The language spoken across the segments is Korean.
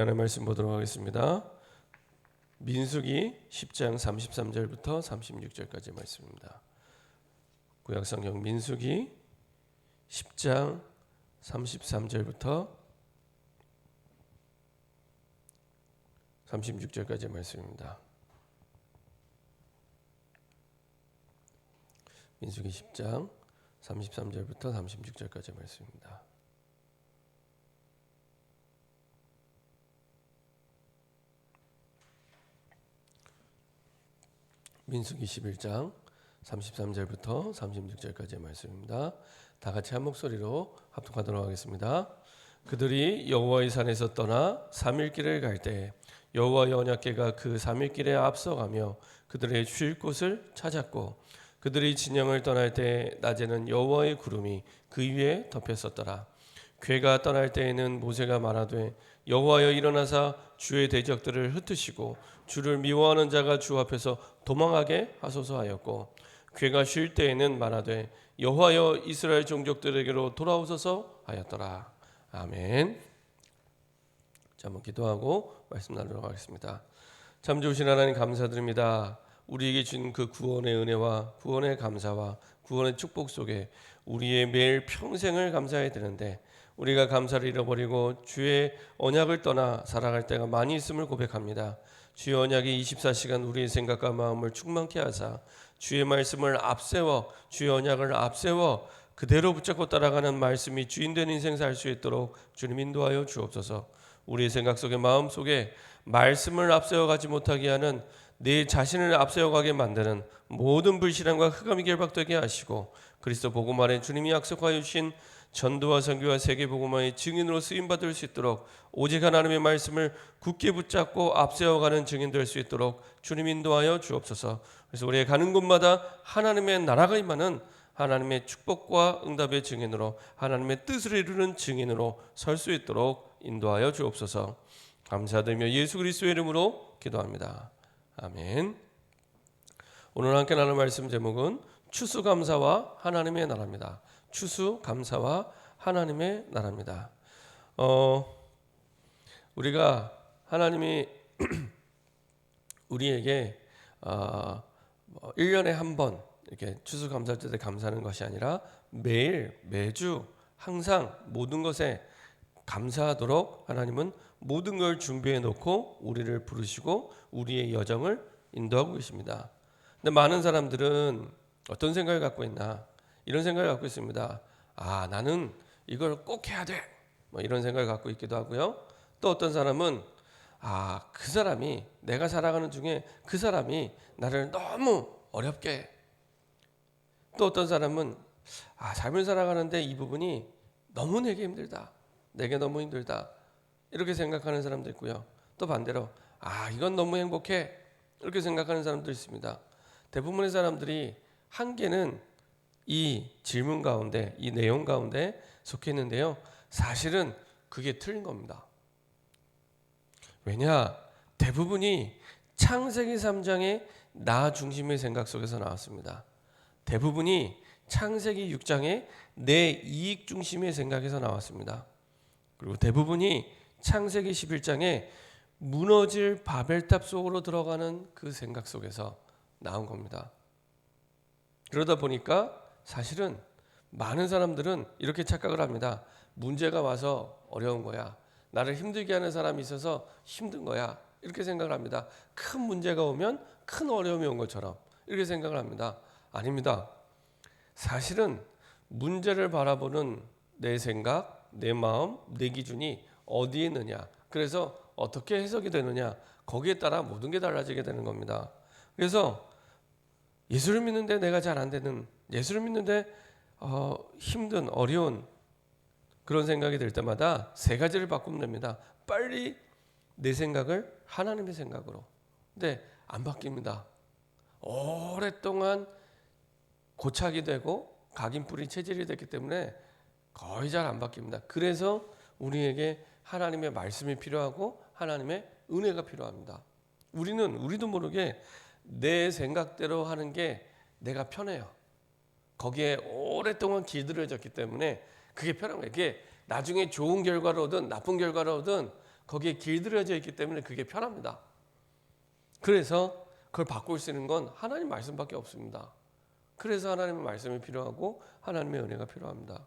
하나님의 말씀 보도록 하겠습니다. 민수기 10장 33절부터 36절까지 말씀입니다. 구약성경 민수기 10장 33절부터 36절까지 말씀입니다. 민수기 10장 33절부터 36절까지 말씀입니다. 민수기 11장 33절부터 36절까지의 말씀입니다. 다 같이 한 목소리로 합독하도록 하겠습니다. 그들이 여호와의 산에서 떠나 3일 길을 갈 때 여호와의 언약궤가 그 3일 길에 앞서가며 그들의 쉴 곳을 찾았고 그들이 진영을 떠날 때 낮에는 여호와의 구름이 그 위에 덮였었더라. 궤가 떠날 때에는 모세가 말하되 여호와여 일어나사 주의 대적들을 흩으시고 주를 미워하는 자가 주 앞에서 도망하게 하소서 하였고 궤가 쉴 때에는 말하되 여호와여 이스라엘 종족들에게로 돌아오소서 하였더라. 아멘. 자, 한번 기도하고 말씀 나누도록 하겠습니다. 참 좋으신 하나님 감사드립니다. 우리에게 준 그 구원의 은혜와 구원의 감사와 구원의 축복 속에 우리의 매일 평생을 감사해야 되는데 우리가 감사를 잃어버리고 주의 언약을 떠나 살아갈 때가 많이 있음을 고백합니다. 주의 언약이 24시간 우리의 생각과 마음을 충만케 하사 주의 말씀을 앞세워 주의 언약을 앞세워 그대로 붙잡고 따라가는 말씀이 주인된 인생 살 수 있도록 주님 인도하여 주옵소서. 우리의 생각 속에 마음 속에 말씀을 앞세워 가지 못하게 하는 내 자신을 앞세워가게 만드는 모든 불신앙과 흑암이 결박되게 하시고 그리스도 복음 안에 주님이 약속하여 주신 전도와 선교와 세계 복음화의 증인으로 쓰임 받을 수 있도록 오직 하나님의 말씀을 굳게 붙잡고 앞세워가는 증인 될 수 있도록 주님 인도하여 주옵소서. 그래서 우리의 가는 곳마다 하나님의 나라가 임하는 하나님의 축복과 응답의 증인으로 하나님의 뜻을 이루는 증인으로 설 수 있도록 인도하여 주옵소서. 감사드리며 예수 그리스도의 이름으로 기도합니다. 아멘. 오늘 함께 나눌 말씀 제목은 추수감사와 하나님의 나라입니다. 추수감사와 하나님의 나라입니다. 우리가 하나님이 우리에게 1년에 한 번 이렇게 추수감사할 때 감사하는 것이 아니라 매일 매주 항상 모든 것에 감사하도록 하나님은 모든 걸 준비해 놓고 우리를 부르시고 우리의 여정을 인도하고 계십니다. 근데 많은 사람들은 어떤 생각을 갖고 있나? 이런 생각을 갖고 있습니다. 아, 나는 이걸 꼭 해야 돼. 뭐 이런 생각을 갖고 있기도 하고요. 또 어떤 사람은 그 사람이 내가 살아가는 중에 그 사람이 나를 너무 어렵게 해. 또 어떤 사람은 삶을 살아가는데 이 부분이 너무 내게 힘들다. 내게 너무 힘들다. 이렇게 생각하는 사람도 있고요. 또 반대로 이건 너무 행복해. 이렇게 생각하는 사람도 있습니다. 대부분의 사람들이 한계는 이 질문 가운데, 이 내용 가운데 속해 있는데요. 사실은 그게 틀린 겁니다. 왜냐? 대부분이 창세기 3장의 나 중심의 생각 속에서 나왔습니다. 대부분이 창세기 6장의 내 이익 중심의 생각에서 나왔습니다. 그리고 대부분이 창세기 11장에 무너질 바벨탑 속으로 들어가는 그 생각 속에서 나온 겁니다. 그러다 보니까 사실은 많은 사람들은 이렇게 착각을 합니다. 문제가 와서 어려운 거야. 나를 힘들게 하는 사람이 있어서 힘든 거야. 이렇게 생각을 합니다. 큰 문제가 오면 큰 어려움이 온 것처럼 이렇게 생각을 합니다. 아닙니다. 사실은 문제를 바라보는 내 생각, 내 마음, 내 기준이 어디에 있느냐. 그래서 어떻게 해석이 되느냐. 거기에 따라 모든 게 달라지게 되는 겁니다. 그래서 예수를 믿는데 내가 잘 안 되는, 예수를 믿는데 힘든, 어려운 그런 생각이 들 때마다 세 가지를 바꾸면 됩니다. 빨리 내 생각을 하나님의 생각으로. 근데 안 바뀝니다. 오랫동안 고착이 되고 각인뿌리 체질이 됐기 때문에 거의 잘 안 바뀝니다. 그래서 우리에게 하나님의 말씀이 필요하고 하나님의 은혜가 필요합니다. 우리도 모르게 내 생각대로 하는 게 내가 편해요. 거기에 오랫동안 길들여졌기 때문에 그게 편한 거예요. 그게 나중에 좋은 결과를 오든 나쁜 결과를 오든 거기에 길들여져 있기 때문에 그게 편합니다. 그래서 그걸 바꿀 수 있는 건 하나님 말씀밖에 없습니다. 그래서 하나님의 말씀이 필요하고 하나님의 은혜가 필요합니다.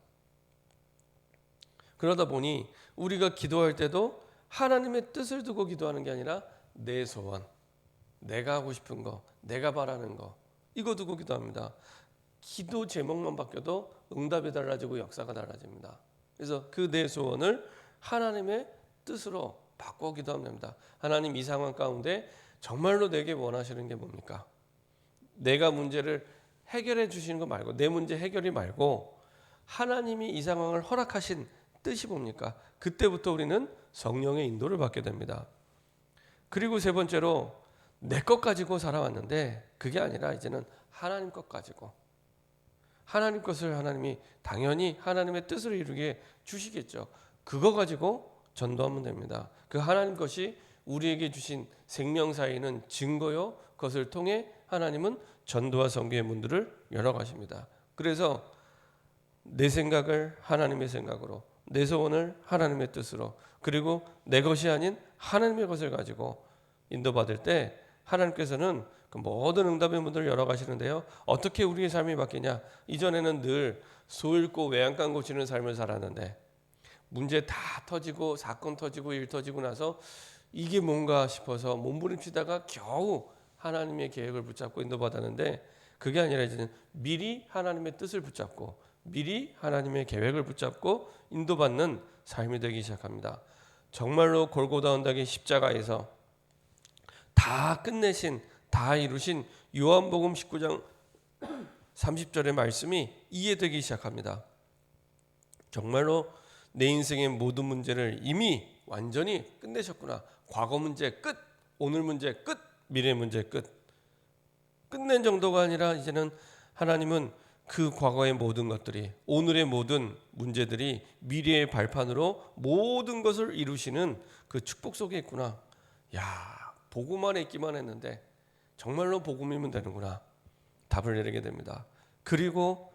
그러다 보니 우리가 기도할 때도 하나님의 뜻을 두고 기도하는 게 아니라 내 소원, 내가 하고 싶은 거, 내가 바라는 거, 이거 두고 기도합니다. 기도 제목만 바뀌어도 응답이 달라지고 역사가 달라집니다. 그래서 그 내 소원을 하나님의 뜻으로 바꿔 기도하면 됩니다. 하나님, 이 상황 가운데 정말로 내게 원하시는 게 뭡니까? 내가 문제를 해결해 주시는 거 말고, 내 문제 해결이 말고 하나님이 이 상황을 허락하신 뜻이 뭡니까? 그때부터 우리는 성령의 인도를 받게 됩니다. 그리고 세 번째로, 내 것 가지고 살아왔는데 그게 아니라 이제는 하나님 것 가지고, 하나님 것을 하나님이 당연히 하나님의 뜻을 이루게 주시겠죠. 그거 가지고 전도하면 됩니다. 그 하나님 것이 우리에게 주신 생명사이는 증거요, 그것을 통해 하나님은 전도와 선교의 문들을 열어가십니다. 그래서 내 생각을 하나님의 생각으로, 내 소원을 하나님의 뜻으로, 그리고 내 것이 아닌 하나님의 것을 가지고 인도받을 때 하나님께서는 그 모든 응답의 문들을 열어가시는데요. 어떻게 우리의 삶이 바뀌냐? 이전에는 늘 소 잃고 외양간 고치는 삶을 살았는데 문제 다 터지고 사건 터지고 일 터지고 나서 이게 뭔가 싶어서 몸부림치다가 겨우 하나님의 계획을 붙잡고 인도받았는데, 그게 아니라 이제는 미리 하나님의 뜻을 붙잡고 미리 하나님의 계획을 붙잡고 인도받는 삶이 되기 시작합니다. 정말로 골고다 언덕의 십자가에서 다 끝내신, 다 이루신 요한복음 19장 30절의 말씀이 이해되기 시작합니다. 정말로 내 인생의 모든 문제를 이미 완전히 끝내셨구나. 과거 문제 끝, 오늘 문제 끝, 미래 문제 끝. 끝낸 정도가 아니라 이제는 하나님은 그 과거의 모든 것들이, 오늘의 모든 문제들이 미래의 발판으로 모든 것을 이루시는 그 축복 속에 있구나. 야, 보고만 있기만 했는데 정말로 복음이면 되는구나. 답을 내리게 됩니다. 그리고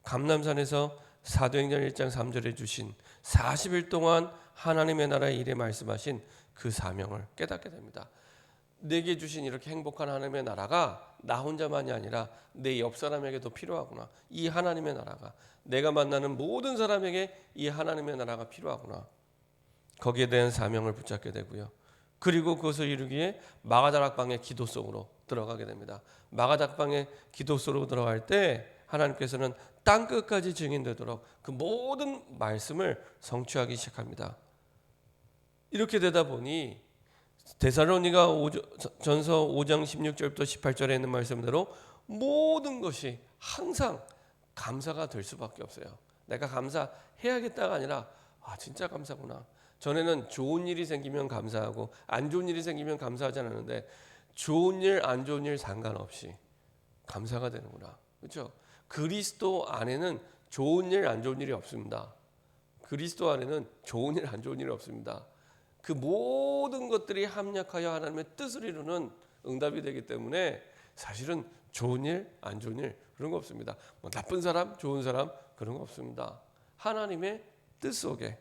감람산에서 사도행전 1장 3절에 주신 40일 동안 하나님의 나라의 일에 말씀하신 그 사명을 깨닫게 됩니다. 내게 주신 이렇게 행복한 하나님의 나라가 나 혼자만이 아니라 내 옆 사람에게도 필요하구나. 이 하나님의 나라가 내가 만나는 모든 사람에게 이 하나님의 나라가 필요하구나. 거기에 대한 사명을 붙잡게 되고요. 그리고 그것을 이루기에 마가다락방의 기도 속으로 들어가게 됩니다. 마가다락방의 기도 속으로 들어갈 때 하나님께서는 땅끝까지 증인되도록 그 모든 말씀을 성취하기 시작합니다. 이렇게 되다 보니 데살로니가 전서 5장 16절부터 18절에 있는 말씀대로 모든 것이 항상 감사가 될 수밖에 없어요. 내가 감사해야겠다가 아니라 진짜 감사구나. 전에는 좋은 일이 생기면 감사하고 안 좋은 일이 생기면 감사하지 않았는데 좋은 일, 안 좋은 일 상관없이 감사가 되는구나. 그렇죠? 그리스도 안에는 좋은 일, 안 좋은 일이 없습니다. 그리스도 안에는 좋은 일, 안 좋은 일이 없습니다. 그 모든 것들이 합력하여 하나님의 뜻을 이루는 응답이 되기 때문에 사실은 좋은 일, 안 좋은 일 그런 거 없습니다. 뭐 나쁜 사람, 좋은 사람 그런 거 없습니다. 하나님의 뜻 속에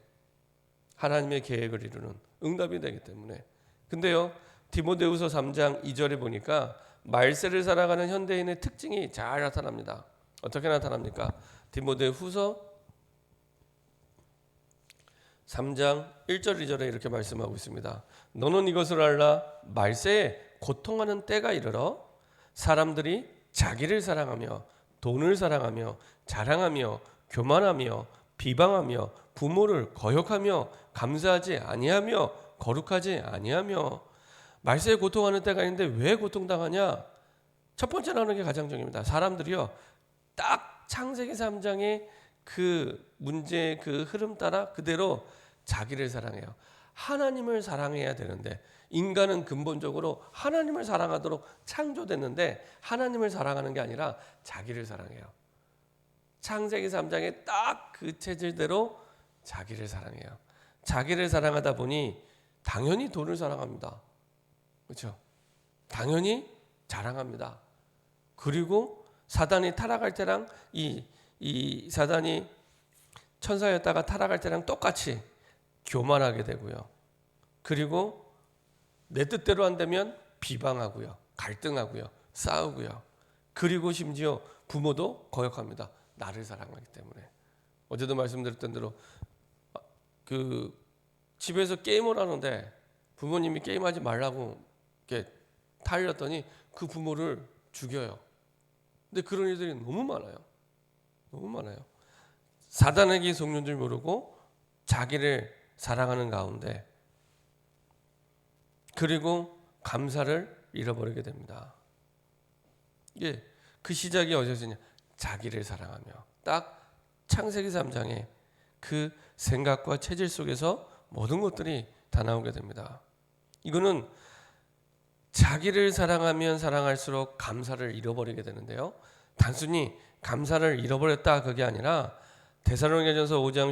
하나님의 계획을 이루는 응답이 되기 때문에. 근데요, 디모데후서 3장 2절에 보니까 말세를 살아가는 현대인의 특징이 잘 나타납니다. 어떻게 나타납니까? 디모데후서 3장 1절 2절에 이렇게 말씀하고 있습니다. 너는 이것을 알라. 말세에 고통하는 때가 이르러 사람들이 자기를 사랑하며 돈을 사랑하며 자랑하며 교만하며 비방하며 부모를 거역하며 감사하지 아니하며 거룩하지 아니하며. 말세에 고통하는 때가 있는데 왜 고통당하냐? 첫 번째 나오는 게 가장적입니다. 사람들이요, 딱 창세기 3장의 그 문제의 그 흐름 따라 그대로 자기를 사랑해요. 하나님을 사랑해야 되는데 인간은 근본적으로 하나님을 사랑하도록 창조됐는데 하나님을 사랑하는 게 아니라 자기를 사랑해요. 창세기 3장의 딱 그 체질대로 자기를 사랑해요. 자기를 사랑하다 보니 당연히 돈을 사랑합니다. 그렇죠? 당연히 자랑합니다. 그리고 사단이 타락할 때랑 이 사단이 천사였다가 타락할 때랑 똑같이 교만하게 되고요. 그리고 내 뜻대로 안 되면 비방하고요. 갈등하고요. 싸우고요. 그리고 심지어 부모도 거역합니다. 나를 사랑하기 때문에. 어제도 말씀드렸던 대로 그 집에서 게임을 하는데 부모님이 게임하지 말라고 이렇게 타일렀더니 그 부모를 죽여요. 근데 그런 일들이 너무 많아요. 너무 많아요. 사단에게 속는 줄 모르고 자기를 사랑하는 가운데 그리고 감사를 잃어버리게 됩니다. 이게 그 시작이 어디서냐? 자기를 사랑하며. 딱 창세기 3장에 그 생각과 체질 속에서 모든 것들이 다 나오게 됩니다. 이거는 자기를 사랑하면 사랑할수록 감사를 잃어버리게 되는데요. 단순히 감사를 잃어버렸다 그게 아니라 데살로니가전서 5장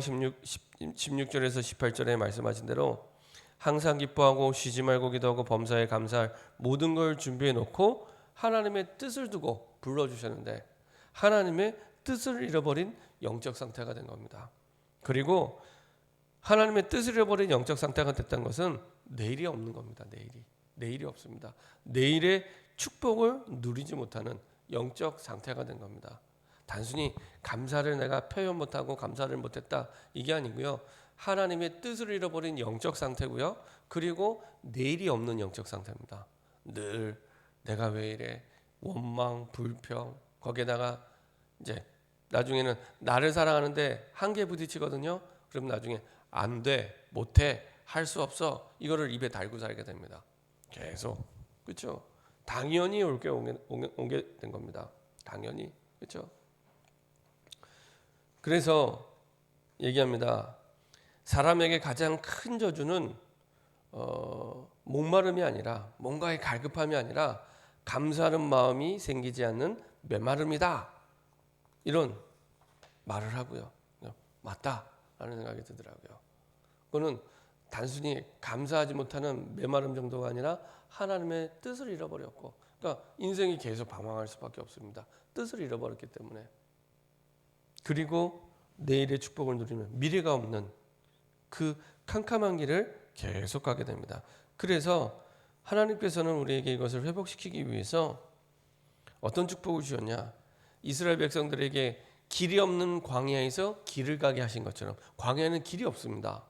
16절에서 18절에 말씀하신 대로 항상 기뻐하고 쉬지 말고 기도하고 범사에 감사할 모든 걸 준비해 놓고 하나님의 뜻을 두고 불러주셨는데 하나님의 뜻을 잃어버린 영적 상태가 된 겁니다. 그리고 하나님의 뜻을 잃어버린 영적 상태가 됐다는 것은 내일이 없는 겁니다. 내일이 없습니다. 내일의 축복을 누리지 못하는 영적 상태가 된 겁니다. 단순히 감사를 내가 표현 못하고 감사를 못했다 이게 아니고요. 하나님의 뜻을 잃어버린 영적 상태고요. 그리고 내일이 없는 영적 상태입니다. 늘 내가 왜 이래 원망 불평 거기에다가 이제 나중에는 나를 사랑하는데 한계에 부딪히거든요. 그럼 나중에 안 돼, 못해, 할 수 없어 이거를 입에 달고 살게 됩니다. 계속 그렇죠. 당연히 오게 된 겁니다. 당연히 그렇죠. 그래서 얘기합니다. 사람에게 가장 큰 저주는 목마름이 아니라 뭔가의 갈급함이 아니라 감사하는 마음이 생기지 않는 메마름이다. 이런 말을 하고요. 맞다라는 생각이 들더라고요. 그거는 단순히 감사하지 못하는 메마름 정도가 아니라 하나님의 뜻을 잃어버렸고, 그러니까 인생이 계속 방황할 수밖에 없습니다. 뜻을 잃어버렸기 때문에. 그리고 내일의 축복을 누리면 미래가 없는 그 캄캄한 길을 계속 가게 됩니다. 그래서 하나님께서는 우리에게 이것을 회복시키기 위해서 어떤 축복을 주셨냐? 이스라엘 백성들에게 길이 없는 광야에서 길을 가게 하신 것처럼, 광야에는 길이 없습니다.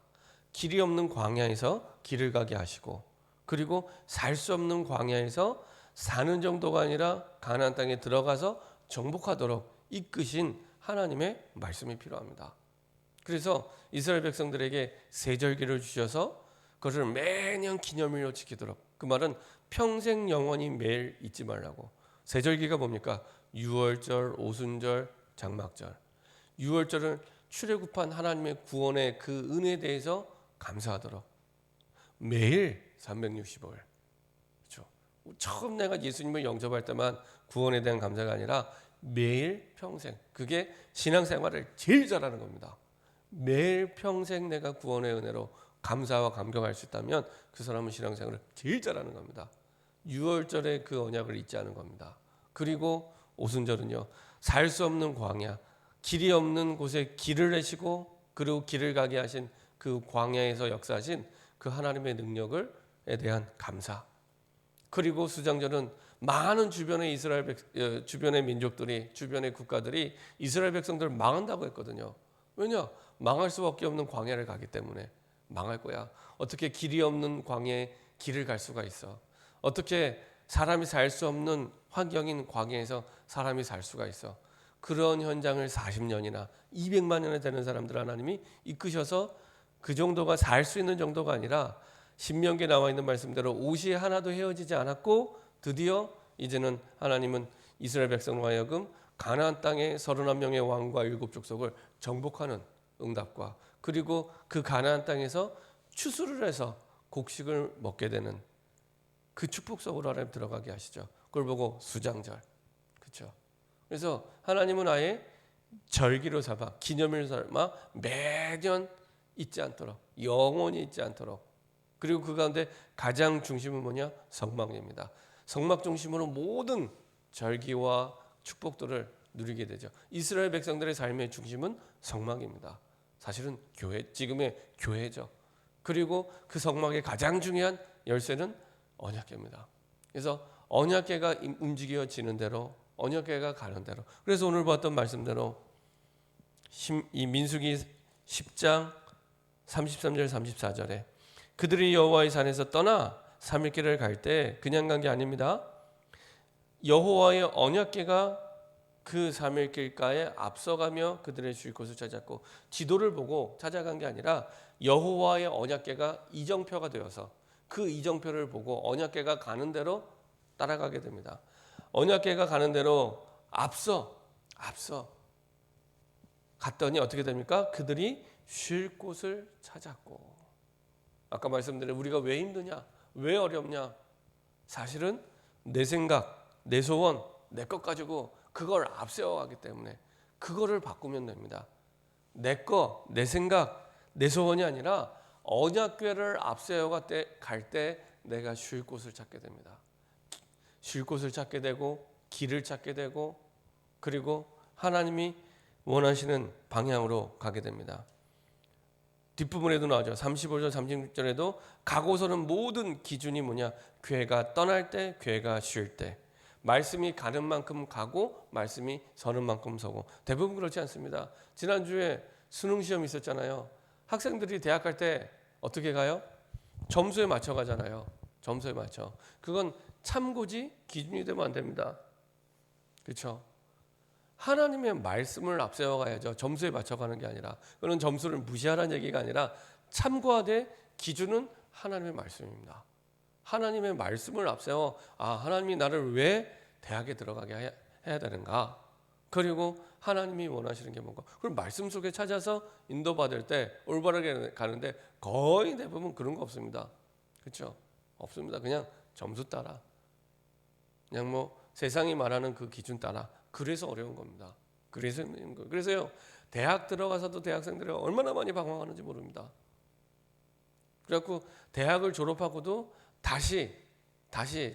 길이 없는 광야에서 길을 가게 하시고, 그리고 살 수 없는 광야에서 사는 정도가 아니라 가나안 땅에 들어가서 정복하도록 이끄신 하나님의 말씀이 필요합니다. 그래서 이스라엘 백성들에게 세절기를 주셔서 그것을 매년 기념일로 지키도록, 그 말은 평생 영원히 매일 잊지 말라고. 세절기가 뭡니까? 유월절, 오순절, 장막절. 유월절은 출애굽한 하나님의 구원의 그 은혜에 대해서 감사하도록 매일 365일. 그렇죠? 처음 내가 예수님을 영접할 때만 구원에 대한 감사가 아니라 매일 평생. 그게 신앙생활을 제일 잘하는 겁니다. 매일 평생 내가 구원의 은혜로 감사와 감격할 수 있다면 그 사람은 신앙생활을 제일 잘하는 겁니다. 유월절에 그 언약을 잊지 않은 겁니다. 그리고 오순절은요, 살 수 없는 광야, 길이 없는 곳에 길을 내시고 그리고 길을 가게 하신 그 광야에서 역사하신 그 하나님의 능력에 대한 감사. 그리고 수장절은 많은 주변의 주변의 민족들이, 주변의 국가들이 이스라엘 백성들을 망한다고 했거든요. 왜냐? 망할 수밖에 없는 광야를 가기 때문에. 망할 거야. 어떻게 길이 없는 광야에 길을 갈 수가 있어? 어떻게 사람이 살 수 없는 환경인 광야에서 사람이 살 수가 있어? 그런 현장을 40년이나 200만 년에 되는 사람들 하나님이 이끄셔서 그 정도가 살 수 있는 정도가 아니라 신명기에 나와 있는 말씀대로 옷이 하나도 헤어지지 않았고, 드디어 이제는 하나님은 이스라엘 백성으로 하여금 가나안 땅의 31명의 왕과 7족속을 정복하는 응답과, 그리고 그 가나안 땅에서 추수를 해서 곡식을 먹게 되는 그 축복 속으로 하나님 들어가게 하시죠. 그걸 보고 수장절. 그렇죠? 그래서 하나님은 아예 절기로 삼아, 기념일로 삼아 매년 잊지 않도록, 영원히 잊지 않도록. 그리고 그 가운데 가장 중심은 뭐냐? 성막입니다. 성막 중심으로 모든 절기와 축복들을 누리게 되죠. 이스라엘 백성들의 삶의 중심은 성막입니다. 사실은 교회, 지금의 교회죠. 그리고 그 성막의 가장 중요한 열쇠는 언약궤입니다. 그래서 언약궤가 움직여지는 대로, 언약궤가 가는 대로. 그래서 오늘 봤던 말씀대로 이 민수기 10장 33절 34절에 그들이 여호와의 산에서 떠나 3일길을 갈 때 그냥 간 게 아닙니다. 여호와의 언약궤가 그 3일길가에 앞서가며 그들의 쉴 곳을 찾았고, 지도를 보고 찾아간 게 아니라 여호와의 언약궤가 이정표가 되어서 그 이정표를 보고 언약궤가 가는 대로 따라가게 됩니다. 언약궤가 가는 대로 앞서 갔더니 어떻게 됩니까? 그들이 쉴 곳을 찾았고. 아까 말씀드린 우리가 왜 힘드냐? 왜 어렵냐? 사실은 내 생각, 내 소원, 내 것 가지고 그걸 앞세워가기 때문에 그거를 바꾸면 됩니다. 내 거, 내 생각, 내 소원이 아니라 언약궤를 앞세워갈 때 내가 쉴 곳을 찾게 됩니다. 쉴 곳을 찾게 되고 길을 찾게 되고 그리고 하나님이 원하시는 방향으로 가게 됩니다. 뒷부분에도 나오죠. 35절 36절에도 가고서는 모든 기준이 뭐냐? 궤가 떠날 때, 궤가 쉴 때. 말씀이 가는 만큼 가고 말씀이 서는 만큼 서고. 대부분 그렇지 않습니다. 지난주에 수능 시험 있었잖아요. 학생들이 대학 갈 때 어떻게 가요? 점수에 맞춰 가잖아요. 점수에 맞춰. 그건 참고지 기준이 되면 안 됩니다. 그렇죠? 하나님의 말씀을 앞세워 가야죠. 점수에 맞춰 가는 게 아니라. 그런 점수를 무시하라는 얘기가 아니라 참고하되 기준은 하나님의 말씀입니다. 하나님의 말씀을 앞세워 하나님이 나를 왜 대학에 들어가게 해야 되는가? 그리고 하나님이 원하시는 게 뭔가? 그럼 말씀 속에 찾아서 인도받을 때 올바르게 가는데 거의 대부분 그런 거 없습니다. 그렇죠? 없습니다. 그냥 점수 따라. 그냥 뭐 세상이 말하는 그 기준 따라. 그래서 어려운 겁니다. 그래서요. 대학 들어가서도 대학생들이 얼마나 많이 방황하는지 모릅니다. 그래갖고 대학을 졸업하고도 다시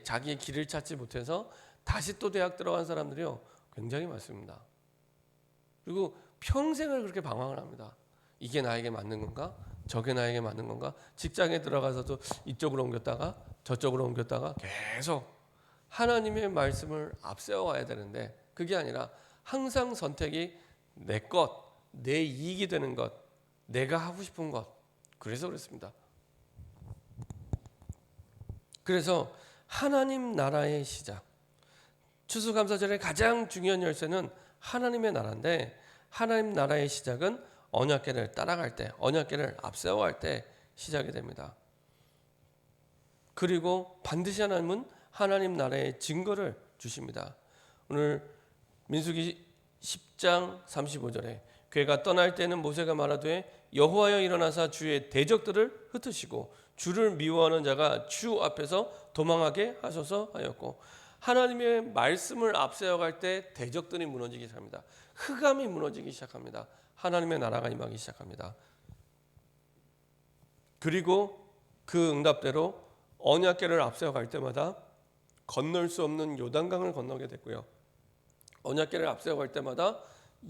자기의 길을 찾지 못해서 다시 또 대학 들어간 사람들이요 굉장히 많습니다. 그리고 평생을 그렇게 방황을 합니다. 이게 나에게 맞는 건가? 저게 나에게 맞는 건가? 직장에 들어가서도 이쪽으로 옮겼다가 저쪽으로 옮겼다가 계속 하나님의 말씀을 앞세워 가야 되는데 그게 아니라 항상 선택이 내 것, 내 이익이 되는 것, 내가 하고 싶은 것. 그래서 그렇습니다. 그래서 하나님 나라의 시작, 추수감사절의 가장 중요한 열쇠는 하나님의 나라인데 하나님 나라의 시작은 언약궤를 따라갈 때, 언약궤를 앞세워갈 때 시작이 됩니다. 그리고 반드시 하나님은 하나님 나라의 증거를 주십니다. 오늘 민수기 10장 35절에 궤가 떠날 때는 모세가 말하되 여호와여 일어나사 주의 대적들을 흩으시고 주를 미워하는 자가 주 앞에서 도망하게 하소서 하였고, 하나님의 말씀을 앞세워갈 때 대적들이 무너지기 시작합니다. 흑암이 무너지기 시작합니다. 하나님의 나라가 임하기 시작합니다. 그리고 그 응답대로 언약궤를 앞세워갈 때마다 건널 수 없는 요단강을 건너게 됐고요. 언약궤를 앞세워갈 때마다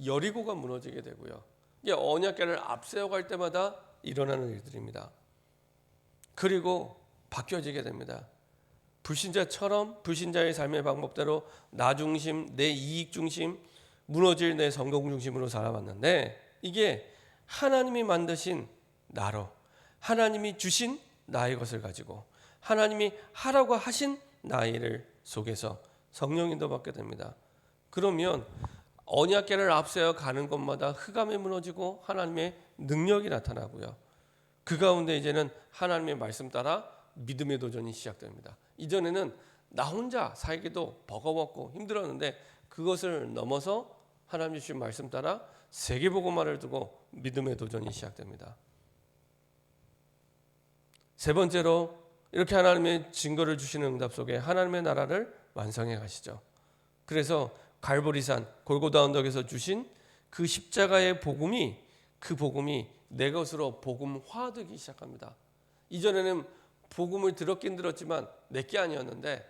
여리고가 무너지게 되고요. 이게 언약궤를 앞세워갈 때마다 일어나는 일들입니다. 그리고 바뀌어지게 됩니다. 불신자처럼 불신자의 삶의 방법대로 나 중심, 내 이익 중심, 무너질 내 성공 중심으로 살아왔는데 이게 하나님이 만드신 나로, 하나님이 주신 나의 것을 가지고 하나님이 하라고 하신 나의 일 속에서 성령 인도받게 됩니다. 그러면 언약궤를 앞세워 가는 곳마다 흑암이 무너지고 하나님의 능력이 나타나고요. 그 가운데 이제는 하나님의 말씀 따라 믿음의 도전이 시작됩니다. 이전에는 나 혼자 살기도 버거웠고 힘들었는데 그것을 넘어서 하나님 주신 말씀 따라 세계복음화를 두고 믿음의 도전이 시작됩니다. 세 번째로 이렇게 하나님의 증거를 주시는 응답 속에 하나님의 나라를 완성해 가시죠. 그래서 갈보리산 골고다 언덕에서 주신 그 십자가의 복음이, 그 복음이 내 것으로 복음화되기 시작합니다. 이전에는 복음을 들었긴 들었지만 내게 아니었는데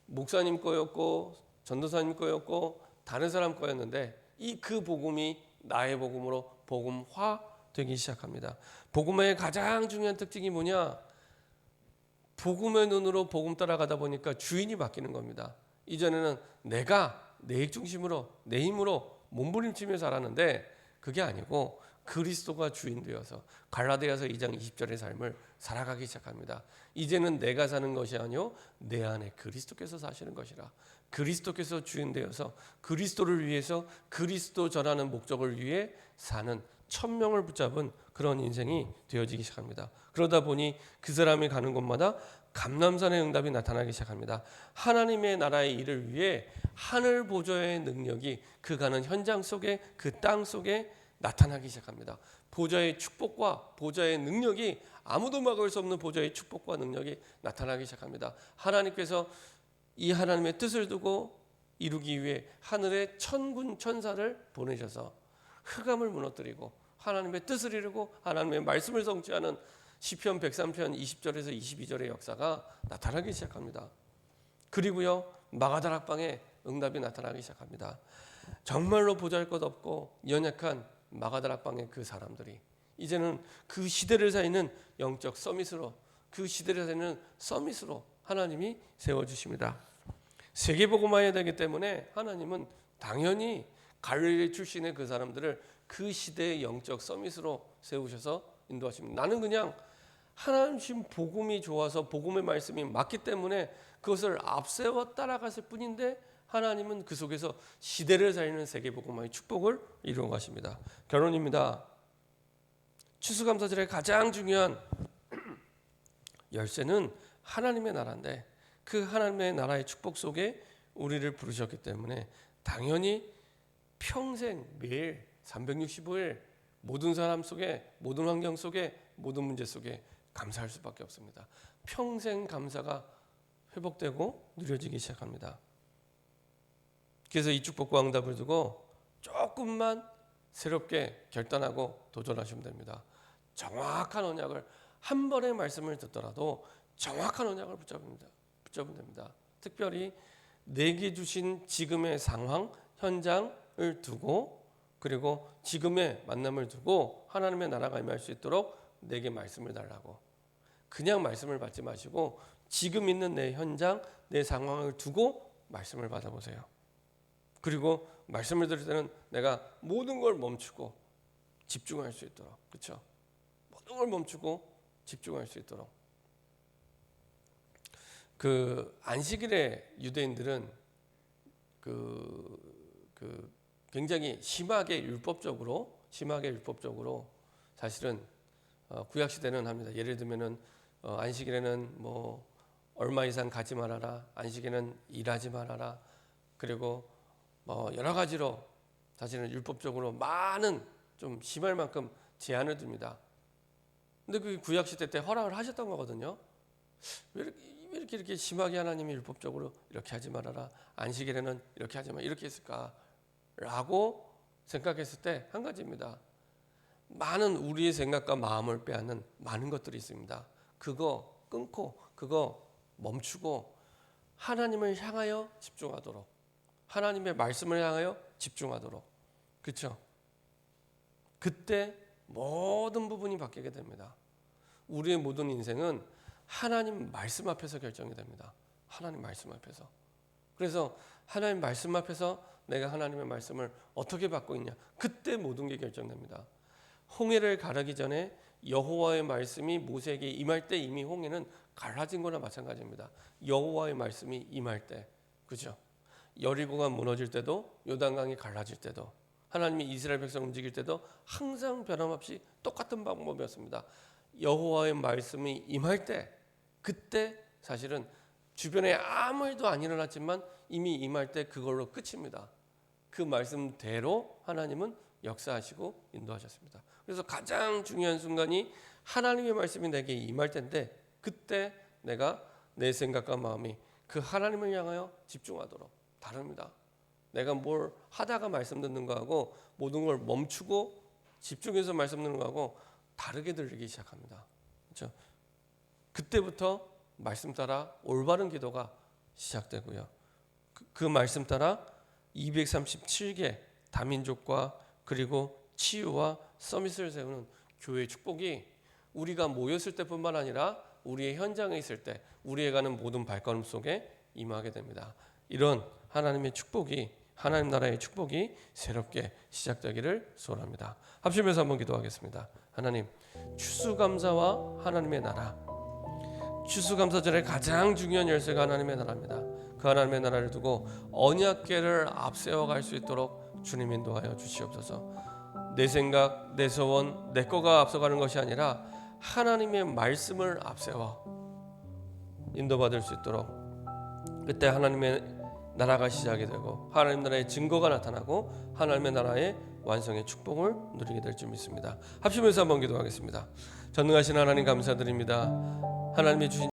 목사님 거였고 전도사님 거였고 다른 사람 거였는데 이 그 복음이 나의 복음으로 복음화 되기 시작합니다. 복음의 가장 중요한 특징이 뭐냐? 복음의 눈으로 복음 따라가다 보니까 주인이 바뀌는 겁니다. 이전에는 내가 내 중심으로 내 힘으로 몸부림치며 살았는데 그게 아니고 그리스도가 주인 되어서 갈라디아서 2장 20절의 삶을 살아가기 시작합니다. 이제는 내가 사는 것이 아니요 내 안에 그리스도께서 사시는 것이라. 그리스도께서 주인 되어서 그리스도를 위해서 그리스도 전하는 목적을 위해 사는 천명을 붙잡은 그런 인생이 되어지기 시작합니다. 그러다 보니 그 사람이 가는 곳마다 감람산의 응답이 나타나기 시작합니다. 하나님의 나라의 일을 위해 하늘 보좌의 능력이 그 가는 현장 속에 그 땅 속에 나타나기 시작합니다. 보좌의 축복과 보좌의 능력이 아무도 막을 수 없는 보좌의 축복과 능력이 나타나기 시작합니다. 하나님께서 이 하나님의 뜻을 두고 이루기 위해 하늘에 천군 천사를 보내셔서 흑암을 무너뜨리고 하나님의 뜻을 이루고 하나님의 말씀을 성취하는 시편 103편 20절에서 22절의 역사가 나타나기 시작합니다. 그리고요 마가다락방에 응답이 나타나기 시작합니다. 정말로 보잘것 없고 연약한 마가다락방의 그 사람들이 이제는 그 시대를 살리는 영적 서밋으로 그 시대를 살리는 서밋으로 하나님이 세워주십니다. 세계복음화해야 되기 때문에 하나님은 당연히 갈릴리 출신의 그 사람들을 그 시대의 영적 서밋으로 세우셔서 인도하십니다. 나는 그냥 하나님 복음이 좋아서 복음의 말씀이 맞기 때문에 그것을 앞세워 따라갔을 뿐인데 하나님은 그 속에서 시대를 살리는 세계복음화의 축복을 이루어 가십니다. 결론입니다. 추수감사절의 가장 중요한 열쇠는 하나님의 나라인데 그 하나님의 나라의 축복 속에 우리를 부르셨기 때문에 당연히 평생 매일 365일 모든 사람 속에 모든 환경 속에 모든 문제 속에 감사할 수밖에 없습니다. 평생 감사가 회복되고 누려지기 시작합니다. 그래서 이 축복과 응답을 두고 조금만 새롭게 결단하고 도전하시면 됩니다. 정확한 언약을 한 번의 말씀을 듣더라도 정확한 언약을 붙잡으면 됩니다. 특별히 내게 주신 지금의 상황, 현장을 두고 그리고 지금의 만남을 두고 하나님의 나라가 임할 수 있도록 내게 말씀을 달라고. 그냥 말씀을 받지 마시고 지금 있는 내 현장, 내 상황을 두고 말씀을 받아보세요. 그리고 말씀을 들을 때는 내가 모든 걸 멈추고 집중할 수 있도록, 그렇죠? 모든 걸 멈추고 집중할 수 있도록. 그 안식일에 유대인들은 굉장히 심하게 율법적으로 사실은 구약 시대는 합니다. 예를 들면은 안식일에는 뭐 얼마 이상 가지 말아라, 안식일에는 일하지 말아라, 그리고 여러 가지로 사실은 율법적으로 많은 좀 심할 만큼 제한을 둡니다. 근데 그 구약 시대 때 허락을 하셨던 거거든요. 왜 이렇게 심하게 하나님이 율법적으로 이렇게 하지 말아라, 안식일에는 이렇게 하지 마, 이렇게 했을까라고 생각했을 때 한 가지입니다. 많은 우리의 생각과 마음을 빼앗는 많은 것들이 있습니다. 그거 끊고 그거 멈추고 하나님을 향하여 집중하도록, 하나님의 말씀을 향하여 집중하도록, 그렇죠? 그때 모든 부분이 바뀌게 됩니다. 우리의 모든 인생은 하나님 말씀 앞에서 결정이 됩니다. 하나님 말씀 앞에서. 그래서 하나님 말씀 앞에서 내가 하나님의 말씀을 어떻게 받고 있냐, 그때 모든 게 결정됩니다. 홍해를 가르기 전에 여호와의 말씀이 모세에게 임할 때 이미 홍해는 갈라진 거나 마찬가지입니다. 여호와의 말씀이 임할 때, 그죠? 여리고가 무너질 때도, 요단강이 갈라질 때도, 하나님이 이스라엘 백성 움직일 때도 항상 변함없이 똑같은 방법이었습니다. 여호와의 말씀이 임할 때, 그때 사실은 주변에 아무 일도 안 일어났지만 이미 임할 때 그걸로 끝입니다. 그 말씀대로 하나님은 역사하시고 인도하셨습니다. 그래서 가장 중요한 순간이 하나님의 말씀이 내게 임할 때인데, 그때 내가 내 생각과 마음이 그 하나님을 향하여 집중하도록. 다릅니다. 내가 뭘 하다가 말씀 듣는 거하고 모든 걸 멈추고 집중해서 말씀 듣는 거하고 다르게 들리기 시작합니다. 그렇죠? 그때부터 말씀 따라 올바른 기도가 시작되고요. 그 말씀 따라 237개 다민족과 그리고 치유와 서밋을 세우는 교회의 축복이 우리가 모였을 때뿐만 아니라 우리의 현장에 있을 때 우리의 가는 모든 발걸음 속에 임하게 됩니다. 이런 하나님의 축복이, 하나님 나라의 축복이 새롭게 시작되기를 소원합니다. 합심해서 한번 기도하겠습니다. 하나님, 추수감사와 하나님의 나라, 추수감사절의 가장 중요한 열쇠가 하나님의 나라입니다. 그 하나님의 나라를 두고 언약궤를 앞세워갈 수 있도록 주님 인도하여 주시옵소서. 내 생각, 내 소원, 내 거가 앞서가는 것이 아니라 하나님의 말씀을 앞세워 인도받을 수 있도록, 그때 하나님의 나라가 시작이 되고 하나님 나라의 증거가 나타나고 하나님의 나라의 완성의 축복을 누리게 될 줄 믿습니다. 합심해서 한번 기도하겠습니다. 전능하신 하나님 감사드립니다. 하나님이 주신